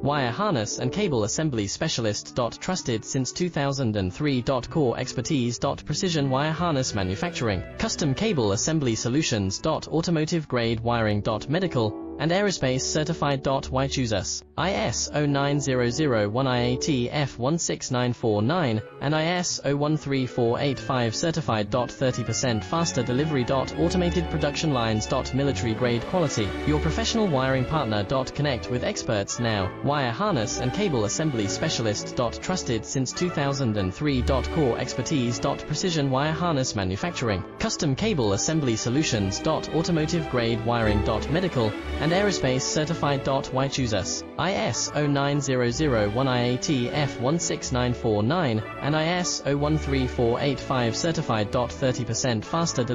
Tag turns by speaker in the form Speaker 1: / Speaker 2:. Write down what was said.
Speaker 1: Wire harness and cable assembly specialist. Trusted since 2003. Core expertise. Precision wire harness manufacturing, custom cable assembly solutions. Automotive grade wiring. Medical and aerospace certified. Why choose us? ISO 9001 IATF 16949 and ISO 13485 certified. 30% faster delivery. Automated production lines. Military grade quality, your professional wiring partner. Connect with experts now. Wire harness and cable assembly specialist. Trusted since 2003. Core expertise. Precision wire harness manufacturing, custom cable assembly solutions. Automotive grade wiring. Medical and aerospace certified. Why choose us? ISO 9001 IATF 16949 and ISO 13485 certified. 30% faster delivery.